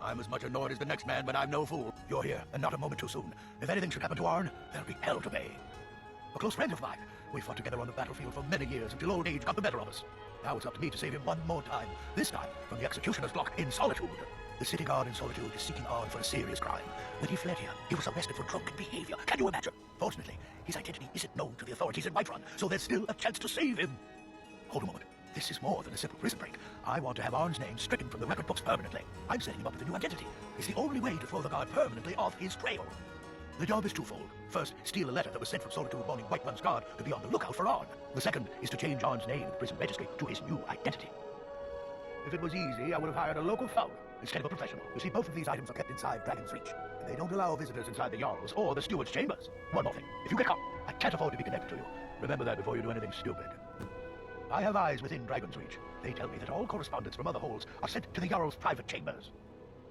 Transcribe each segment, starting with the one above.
I'm as much a Nord as the next man, but I'm no fool. You're here, and not a moment too soon. If anything should happen to Arn, there'll be hell to pay. A close friend of mine. We fought together on the battlefield for many years until old age got the better of us. Now it's up to me to save him one more time. This time from the executioner's block in Solitude. The city guard in Solitude is seeking Arn for a serious crime. When he fled here, he was arrested for drunken behavior. Can you imagine? Fortunately, his identity isn't known to the authorities in Whiterun, so there's still a chance to save him. Hold a moment. This is more than a simple prison break. I want to have Arn's name stricken from the record books permanently. I'm setting him up with a new identity. It's the only way to throw the guard permanently off his trail. The job is twofold. First, steal a letter that was sent from Solitude warning Whiterun's guard to be on the lookout for Arn. The second is to change Arn's name in the prison registry to his new identity. If it was easy, I would have hired a local fowler instead of a professional. You see, both of these items are kept inside Dragon's Reach, and they don't allow visitors inside the Jarls or the steward's chambers. One more thing. If you get caught, I can't afford to be connected to you. Remember that before you do anything stupid. I have eyes within Dragon's Reach. They tell me that all correspondence from other holds are sent to the Jarl's private chambers.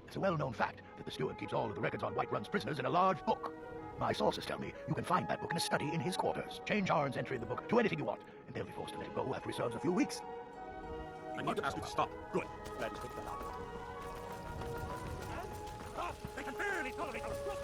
It's a well-known fact that the steward keeps all of the records on Whiterun's prisoners in a large book. My sources tell me you can find that book in a study in his quarters. Change Arn's entry in the book to anything you want, and they'll be forced to let it go after he serves a few weeks. I need to ask you to stop. Good. That is good enough. Stop! They can barely tolerate our growth!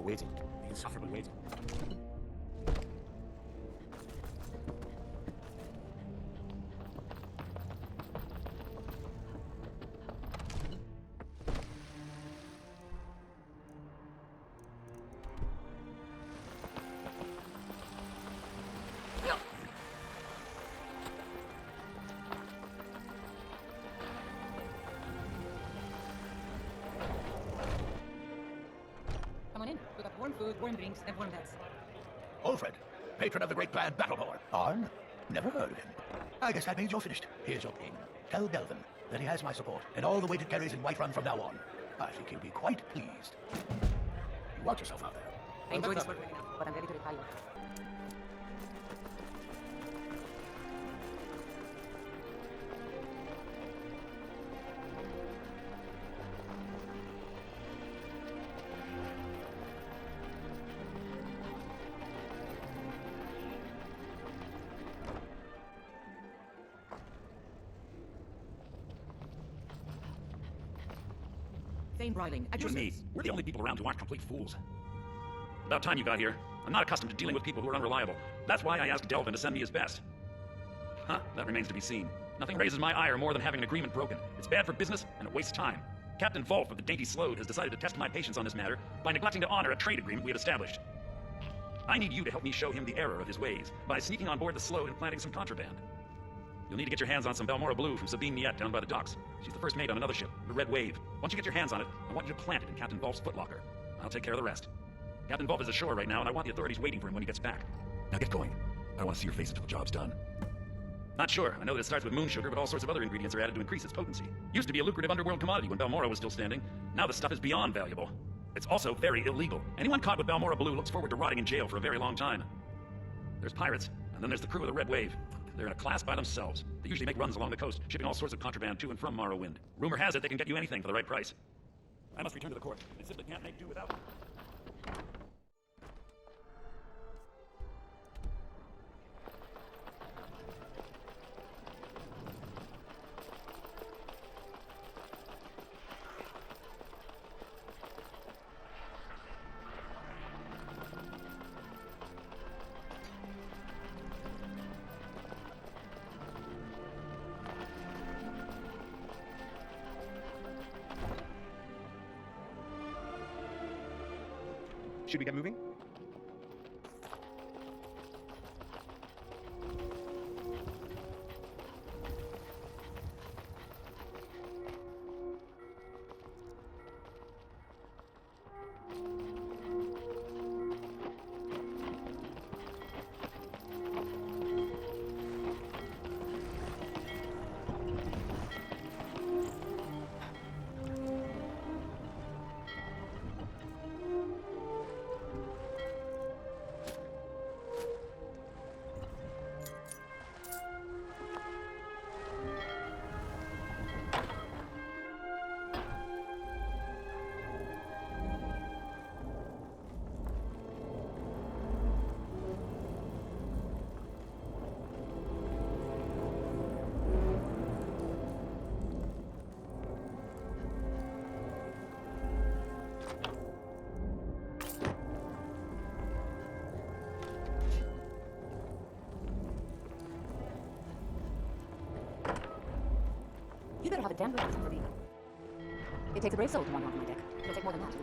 Waiting. Insufferably waiting. Come on in. We got warm food, warm drinks, and warm beds. Alfred, patron of the great clan Battleborn. Arn? Never heard of him. I guess that means you're finished. Here's your king. Tell Delvin that he has my support, and all the weighted carries in Whiterun from now on. I think he'll be quite pleased. You watch yourself out there. I enjoy this work right now, but I'm ready to retire. Thane Bridling, at You your and me, service. we're the only people around who aren't complete fools. About time you got here. I'm not accustomed to dealing with people who are unreliable. That's why I asked Delvin to send me his best. Huh, that remains to be seen. Nothing raises my ire more than having an agreement broken. It's bad for business, and it wastes time. Captain Volf of the Dainty Sload has decided to test my patience on this matter by neglecting to honor a trade agreement we had established. I need you to help me show him the error of his ways by sneaking on board the Sload and planting some contraband. You'll need to get your hands on some Balmora Blue from Sabine Miette down by the docks. She's the first mate on another ship, the Red Wave. Once you get your hands on it, I want you to plant it in Captain Volf's footlocker. I'll take care of the rest. Captain Volf is ashore right now, and I want the authorities waiting for him when he gets back. Now get going. I want to see your face until the job's done. Not sure. I know that it starts with moon sugar, but all sorts of other ingredients are added to increase its potency. Used to be a lucrative underworld commodity when Balmora was still standing. Now the stuff is beyond valuable. It's also very illegal. Anyone caught with Balmora Blue looks forward to rotting in jail for a very long time. There's pirates, and then there's the crew of the Red Wave. They're in a class by themselves. They usually make runs along the coast, shipping all sorts of contraband to and from Morrowind. Rumor has it they can get you anything for the right price. I must return to the court. I simply can't make do without them. Should we get moving? You better have a damn good reason for being. It takes a brave soul to wander onto my deck. It'll take more than that.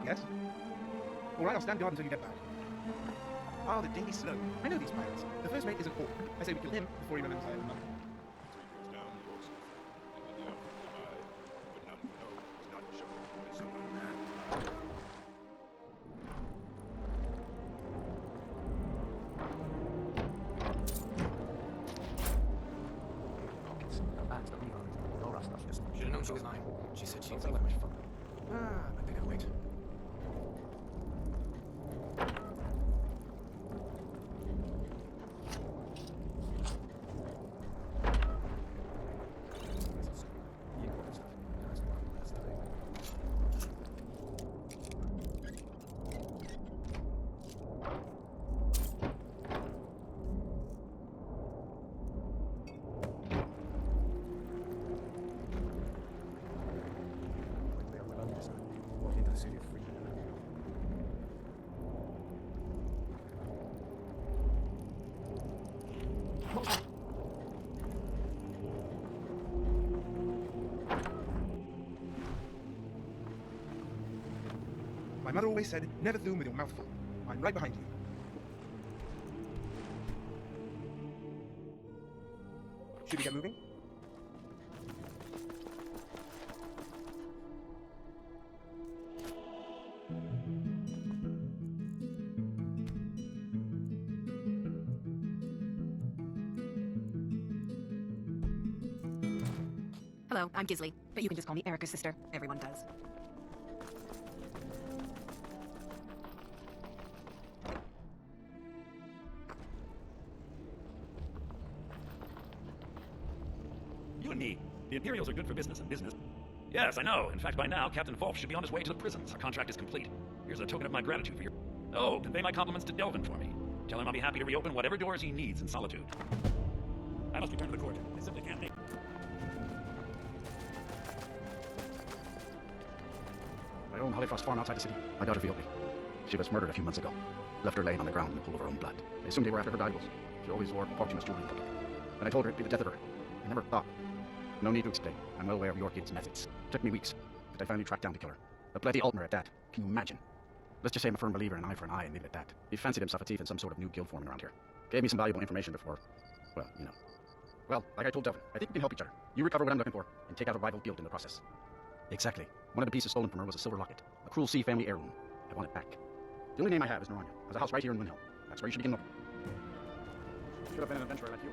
Yes? Alright, I'll stand guard until you get back. Ah, the Dainty Sload. I know these pirates. The first mate is a hoard. I say we kill him before he remembers I have another. Should have known she was lying. She said she was like my fuck. I think I'll wait. My mother always said, never zoom with your mouth full. I'm right behind you. Should we get moving? Hello, I'm Gisley, but you can just call me Erica's sister. Everyone does. You and me. The Imperials are good for business and business. Yes, I know. In fact, by now, Captain Wolf should be on his way to the prisons. Our contract is complete. Here's a token of my gratitude for your... Oh, convey my compliments to Delvin for me. Tell him I'll be happy to reopen whatever doors he needs in solitude. I must return to the court. I simply can't make... My own Hollyfrost farm outside the city. My daughter Phoebe. She was murdered a few months ago. Left her laying on the ground in a pool of her own blood. They assumed they were after her valuables. She always wore Portuguese jewelry in public. When I told her it'd be the death of her, I never thought. No need to explain. I'm well aware of your kid's methods. Took me weeks, but I finally tracked down the killer. A bloody Altmer at that. Can you imagine? Let's just say I'm a firm believer in an eye for an eye and leave it at that. He fancied himself a thief in some sort of new guild forming around here. Gave me some valuable information before, well, you know. Well, like I told Delvin, I think we can help each other. You recover what I'm looking for, and take out a rival guild in the process. Exactly. One of the pieces stolen from her was a silver locket. A Cruel Sea family heirloom. I want it back. The only name I have is Naranya. There's a house right here in Windhill. That's where you should begin looking. Should have been an adventurer like you.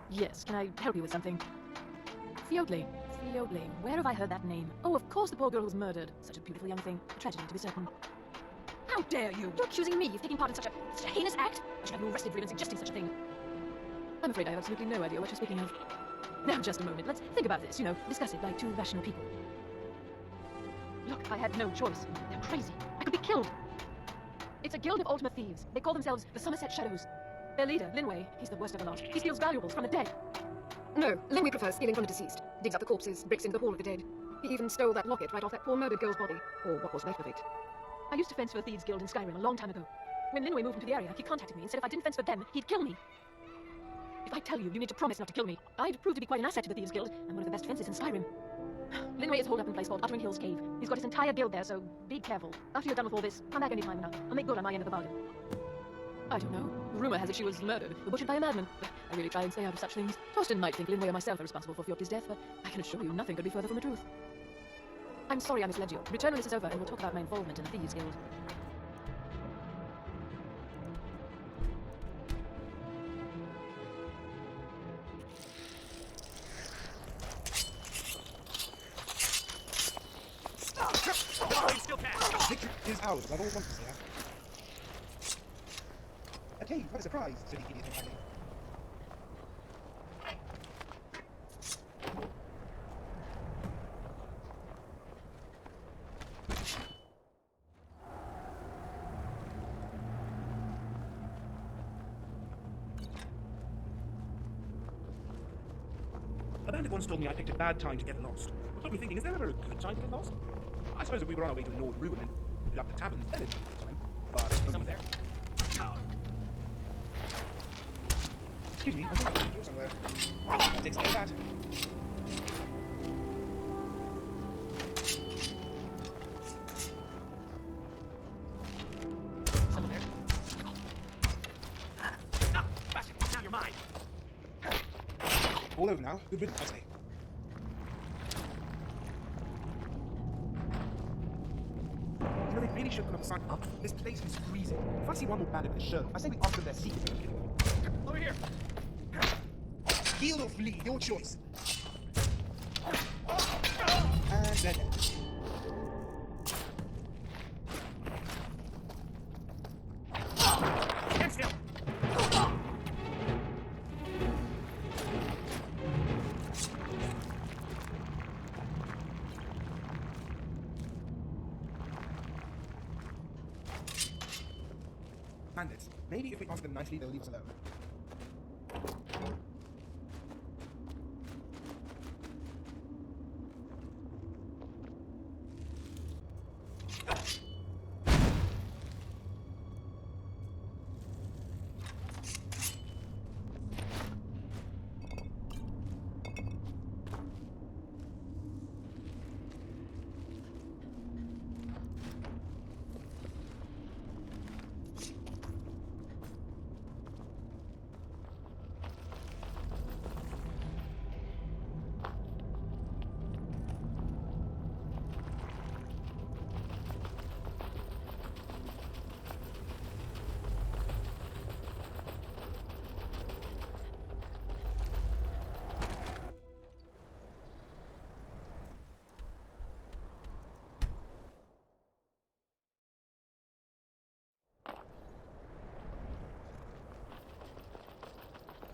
Yes, can I help you with something? Fiodli. Fiodli. Where have I heard that name? Oh, of course the poor girl was murdered. Such a beautiful young thing. A tragedy, to be certain. How dare you! You're accusing me of taking part in such a heinous act? I should have you arrested for even suggesting such a thing. I'm afraid I have absolutely no idea what you're speaking of. Now, just a moment. Let's think about this, discuss it like two rational people. Look, I had no choice. They're crazy. I could be killed. It's a guild of ultimate thieves. They call themselves the Summerset Shadows. Their leader, Lynne Fae, he's the worst of the lot. He steals valuables from the dead. No, Lynne Fae prefers stealing from the deceased. Digs up the corpses, breaks into the hall of the dead. He even stole that locket right off that poor murdered girl's body. Or what was left of it. I used to fence for a Thieves Guild in Skyrim a long time ago. When Lynne Fae moved into the area, he contacted me and said if I didn't fence for them, he'd kill me. If I tell you, you need to promise not to kill me. I'd prove to be quite an asset to the Thieves Guild. I'm one of the best fencers in Skyrim. Lynne Fae is holed up in a place called Uttering Hills Cave. He's got his entire guild there, so be careful. After you're done with all this, come back anytime and I'll make good on my end of the bargain. I don't know. Rumor has it she was murdered, or butchered by a madman. I really try and stay out of such things. Torsten might think Lynne Fae or myself are responsible for Fjord's death, but I can assure you nothing could be further from the truth. I'm sorry I misled you. Return when this is over and we'll talk about my involvement in the Thieves Guild. Victory is ours, as I've always wanted to see her. A cave, what a surprise, said the idiot in my A bandit once told me I picked a bad time to get lost. What got me thinking, is there ever a good time to get lost? I suppose if we were on our way to Lord Ruin and hit up the tavern, then it'd be a good time. But someone there. Excuse me, I think I can somewhere. Let's explain that. Someone there? Bastard, now you're mine. All over now. Good riddance, I say. You know, they really should put up a sign up. This place is freezing. If I see one more bandit with a shirt, I say we ask them their secret. Over here. Heal or flee, your choice. And they're dead. Stand still. Bandits. Maybe if we ask them nicely, they'll leave us alone.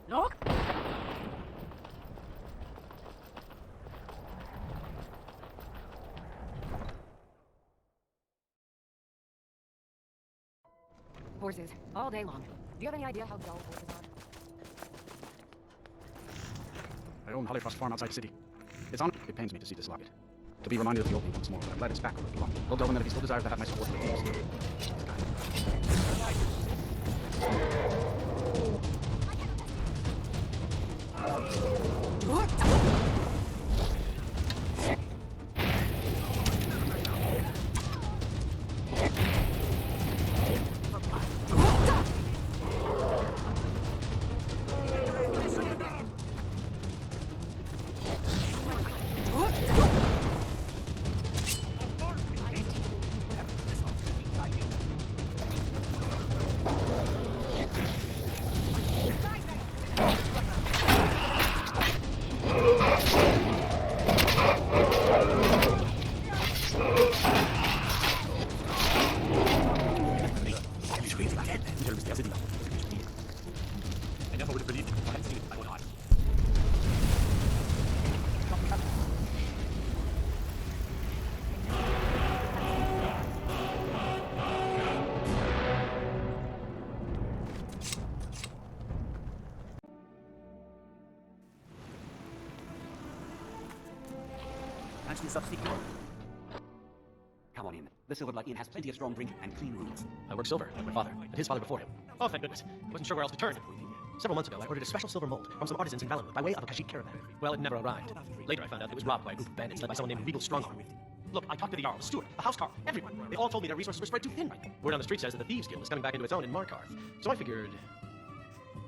Look! Horses, all day long. Do you have any idea how dull horses are? I own Hollyfrost Farm outside the city. It's on. It pains me to see this locket. To be reminded of the opening once more, but I'm glad it's back where it belongs. Told Delvin that if he still desires to have my support for the Thieves. Come on in. The Silver Blood Inn has plenty of strong drink and clean rooms. I work silver, like my father, and his father before him. Oh, thank goodness. I wasn't sure where else to turn. Several months ago, I ordered a special silver mold from some artisans in Valenwood by way of a Kashyyyk caravan. Well, it never arrived. Later, I found out that it was robbed by a group of bandits led by someone named Regal Strongarm. Look, I talked to the Jarl, the Steward, the Housecarl, everyone. They all told me their resources were spread too thin right now. Word on the street says that the Thieves Guild is coming back into its own in Markarth. So I figured...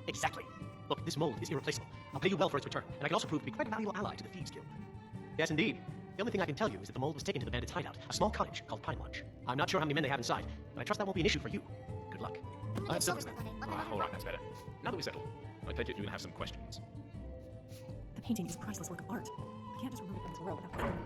Exactly. Look, this mold is irreplaceable. I'll pay you well for its return, and I can also prove to be quite a valuable ally to the Thieves Guild. Yes, indeed. The only thing I can tell you is that the mold was taken to the bandits' hideout, a small cottage called Pinemarch. I'm not sure how many men they have inside, but I trust that won't be an issue for you. Good luck. All right, that's better. Now that we settled, I take it you're gonna have some questions. The painting is a priceless work of art. I can't just remove it from this world without clearing it.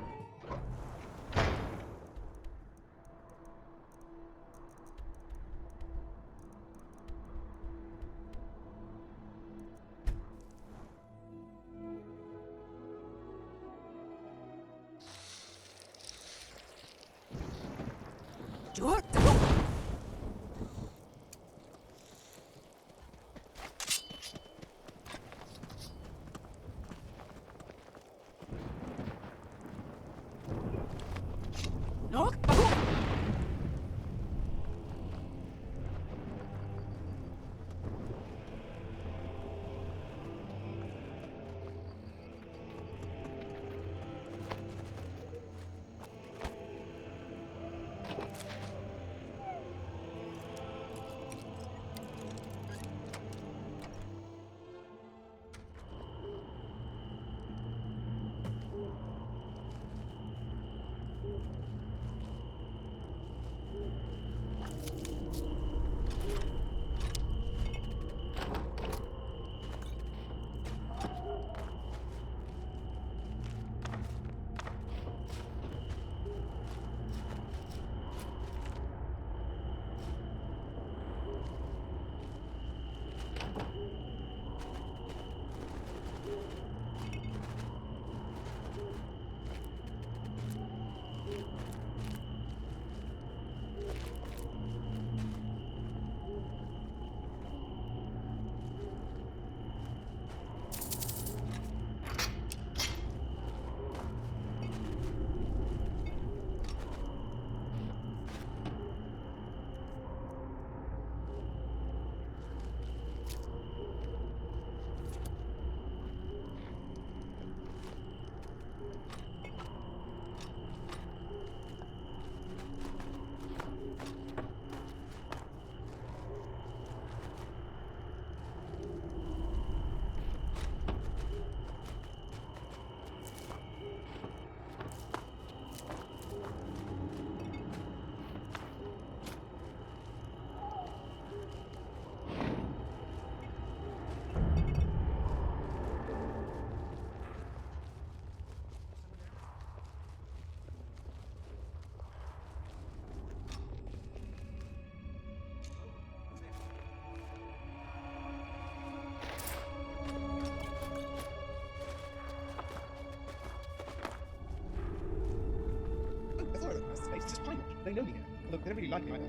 It's just Pinemarch. They know me here. Although they don't really like me either.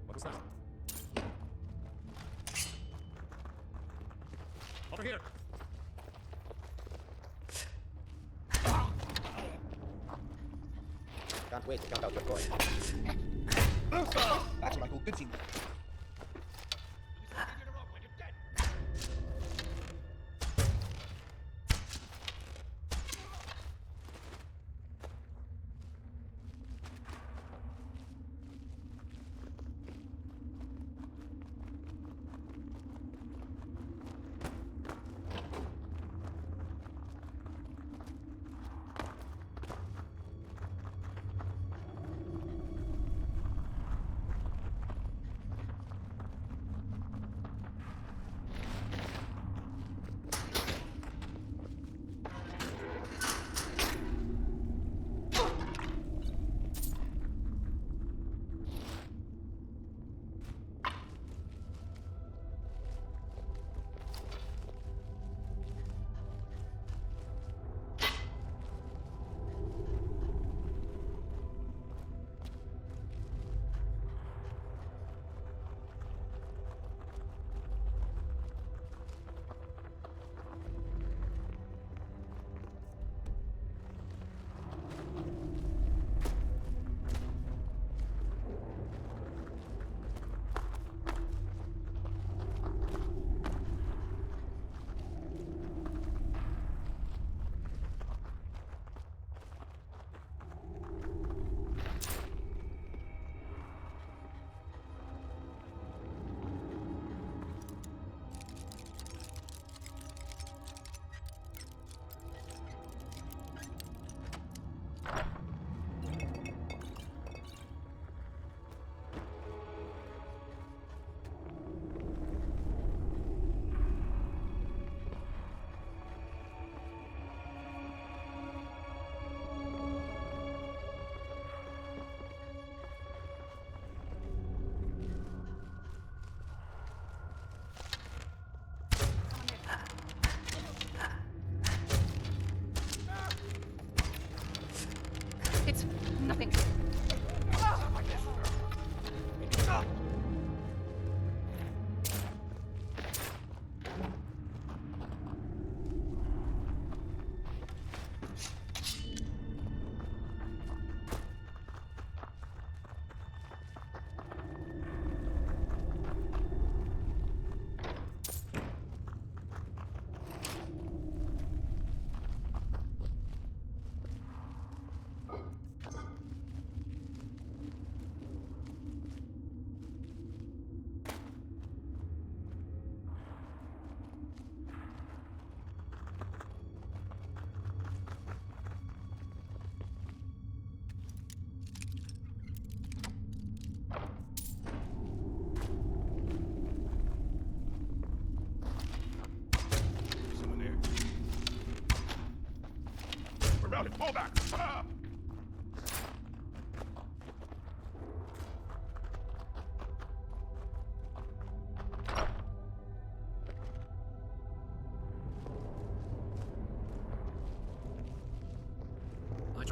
What was that? Over here! Can't wait to count out your coin. That's what I call good teamwork.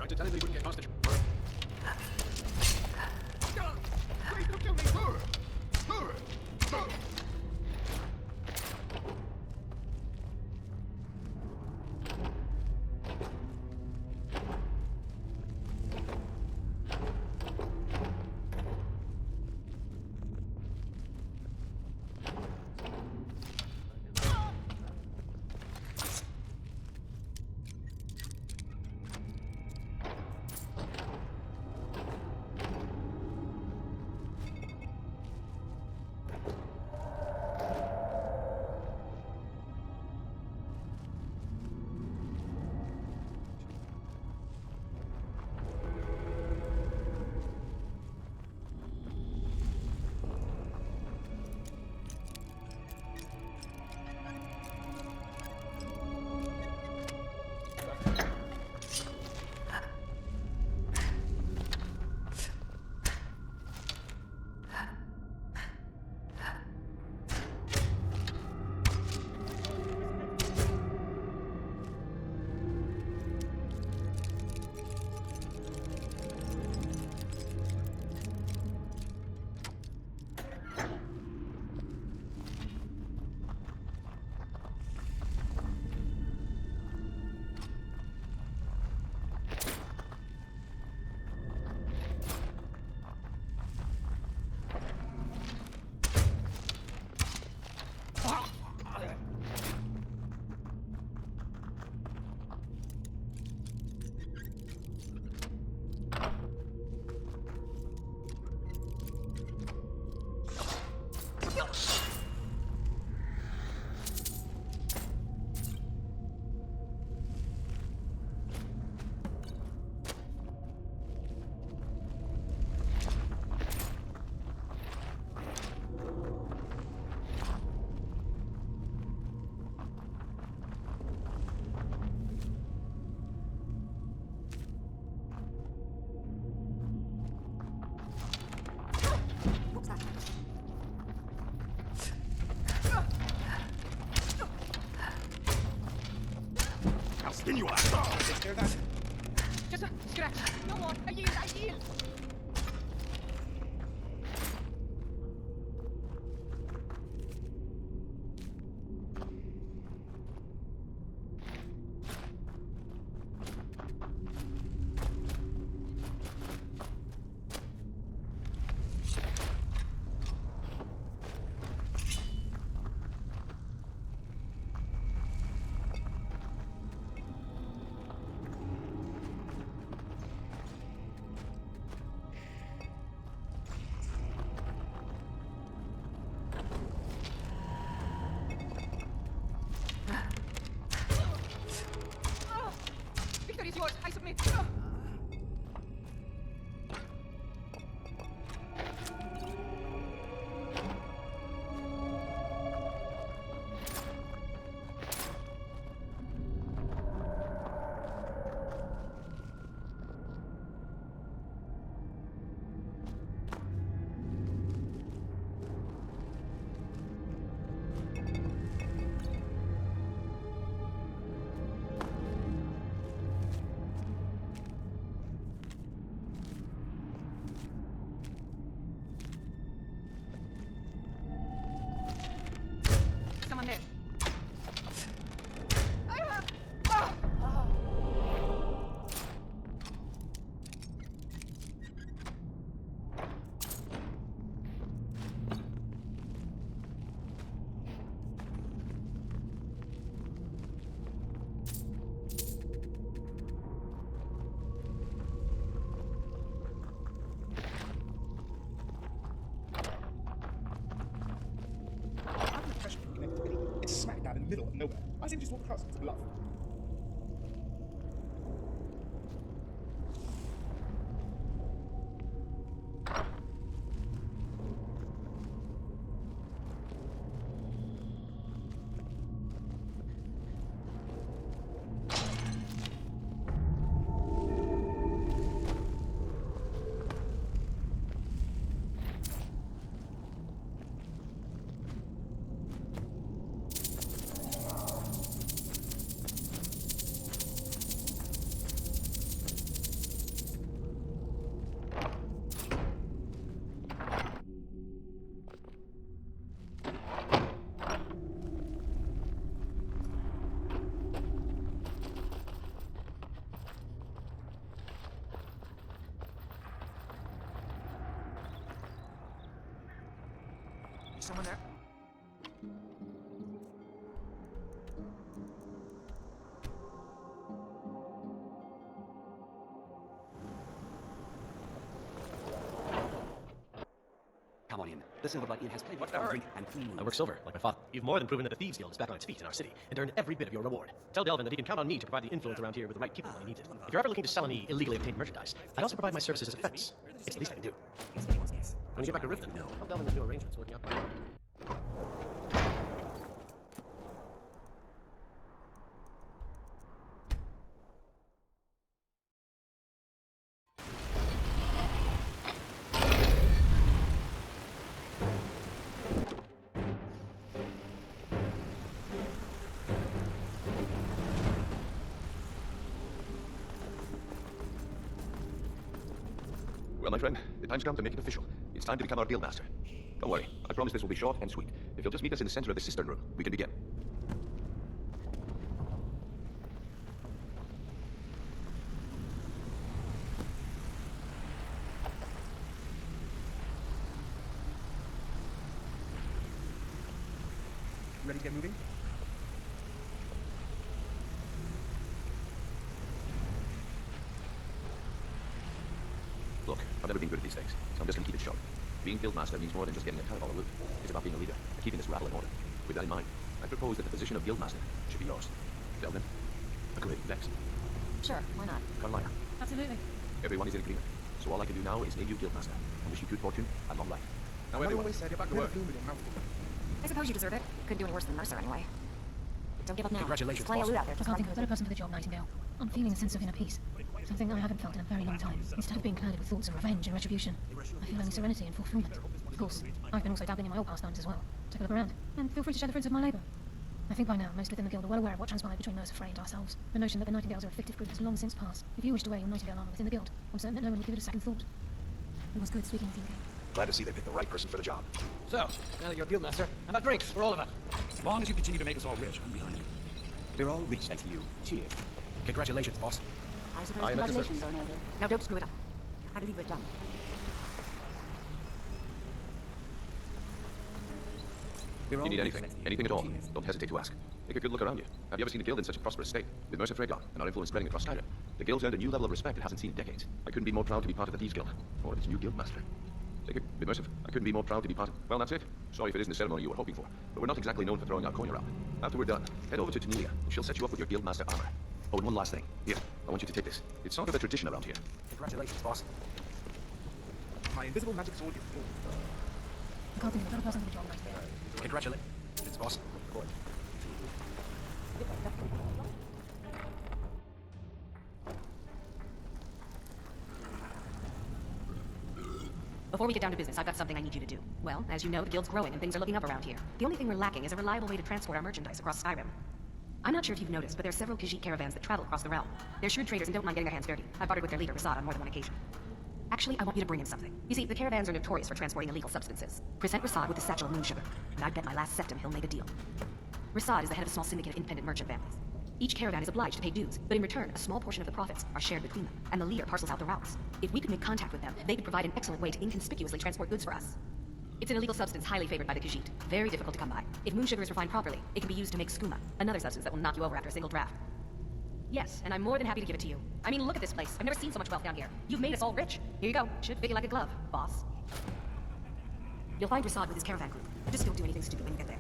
to tell him that he wouldn't get past the... Please don't kill me! Hurry! Hurry! Hurry! Then you are. Take care of that. Just a scratch. No more. I yield. I yield. Victory is yours. I submit. Someone there. How can the pressure be connected to Billy? It's smack dab in the middle of nowhere. Why didn't he just walk across it to bluff? someone there? Come on in. The Silverlight Inn has plenty What's of the hurry? drink and clean I rooms. work silver, like my father. You've more than proven that the Thieves Guild is back on its feet in our city, and earned every bit of your reward. Tell Delvin that he can count on me to provide the influence around here with the right people when he needs it. If you're ever looking to sell any illegally obtained merchandise, I'd also provide my services as a fence. It's the least I can do. When you get back to Riften, I'll Delvin the new arrangements working out. Well, my friend, the time's come to make it official. It's time to become our guildmaster. Don't worry, I promise this will be short and sweet. If you'll just meet us in the center of the cistern room, we can begin. Ready to get moving? Look, I've never been good at these things, so I'm just gonna keep it short. Being guildmaster means more than just getting a ton of all the loot. It's about being a leader, and keeping this rabble in order. With that in mind, I propose that the position of guildmaster should be yours. Delvin? Agree. Vex? Sure, why not? Carolina? Absolutely. Everyone is in agreement. So all I can do now is name you guildmaster, and wish you good fortune and long life. Now I've everyone, always said get back to never work. fool with your mouth full. I suppose you deserve it. Couldn't do any worse than Mercer anyway. Don't give up now. Congratulations, There's plenty of boss. loot out there. I can't think of a better person for the job, Nightingale. I'm feeling a sense of inner peace. Something I haven't felt in a very long time. Instead of being clouded with thoughts of revenge and retribution, I feel only serenity and fulfillment. Of course, I've been also dabbling in my old pastimes as well. Take a look around, and feel free to share the fruits of my labour. I think by now, most within the Guild are well aware of what transpired between Mercer Frey and ourselves. The notion that the Nightingales are a fictive group has long since passed. If you wish to wear your Nightingale armour within the Guild, I'm certain that no one would give it a second thought. It was good speaking with you again. Glad to see they picked the right person for the job. So, now that you're guildmaster, how about drinks for all of us? As long as you continue to make us all rich, I'm behind you. We're all rich thanks to you. Cheers. Congratulations, boss. I suppose I am at the congratulations are in order. Now don't screw it up. I believe we're done. If you need anything at all, don't hesitate to ask. Take a good look around you. Have you ever seen a guild in such a prosperous state? With Mercer Frey gone, and our influence spreading across Skyrim, the guild's earned a new level of respect it hasn't seen in decades. I couldn't be more proud to be part of the Thieves Guild, or of its new guildmaster. With Mercer, I couldn't be more proud to be part of... Well, that's it. Sorry if it isn't the ceremony you were hoping for, but we're not exactly known for throwing our coin around. After we're done, head over to Tanelia, and she'll set you up with your guildmaster armor. Oh, and one last thing. Here, I want you to take this. It's sort of a tradition around here. Congratulations, boss. My invisible magic sword is full. I can't think of a better person for the job, Nightingale. Congratulations, boss. Good boy. Before we get down to business, I've got something I need you to do. Well, as you know, the Guild's growing and things are looking up around here. The only thing we're lacking is a reliable way to transport our merchandise across Skyrim. I'm not sure if you've noticed, but there are several Khajiit caravans that travel across the realm. They're shrewd traders and don't mind getting their hands dirty. I've bartered with their leader, Rasad, on more than one occasion. Actually, I want you to bring in something. You see, the caravans are notorious for transporting illegal substances. Present Rasad with the satchel of moon sugar, and I bet my last septim he'll make a deal. Rasad is the head of a small syndicate of independent merchant families. Each caravan is obliged to pay dues, but in return, a small portion of the profits are shared between them, and the leader parcels out the routes. If we could make contact with them, they could provide an excellent way to inconspicuously transport goods for us. It's an illegal substance highly favored by the Khajiit, very difficult to come by. If moon sugar is refined properly, it can be used to make skooma, another substance that will knock you over after a single draft. Yes, and I'm more than happy to give it to you. I mean, look at this place. I've never seen so much wealth down here. You've made us all rich. Here you go. Should fit you like a glove, boss. You'll find Rasad with his caravan group. Just don't do anything stupid when you get there.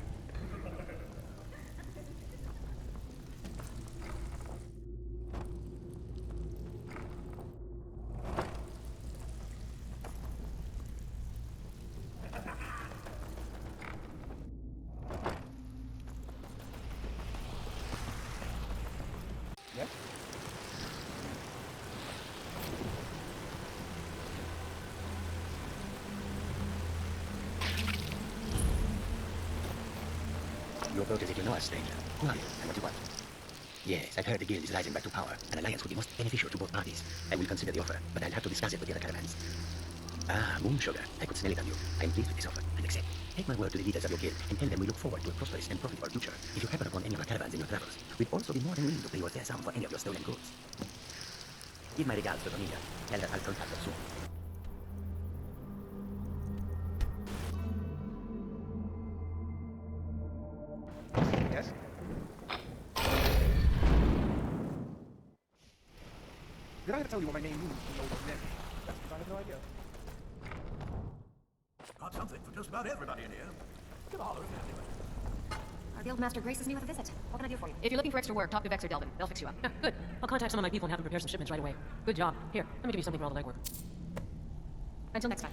Yes? Your boat is if you know us, stranger. Who are you, and what you want? Yes, I've heard the guild is rising back to power. An alliance would be most beneficial to both parties. I will consider the offer, but I'll have to discuss it with the other caravans. Ah, moon sugar. I could smell it on you. I am pleased with this offer, and accept. Take my word to the leaders of your guild, and tell them we look forward to a prosperous and profitable future. If you happen upon any of our caravans in your travels, we'd also be more than willing to pay you a fair sum for any of your stolen goods. Give my regards to Tanelia. Tell her I'll contact her soon. Did I have to tell you what my name means in the old name? That's because I have no idea. Got something for just about everybody in here. Give a holler if you have anybody. Our guildmaster graces me with a visit. What can I do for you? If you're looking for extra work, talk to Vex or Delvin. They'll fix you up. Yeah, good. I'll contact some of my people and have them prepare some shipments right away. Good job. Here, let me give you something for all the legwork. Until next time.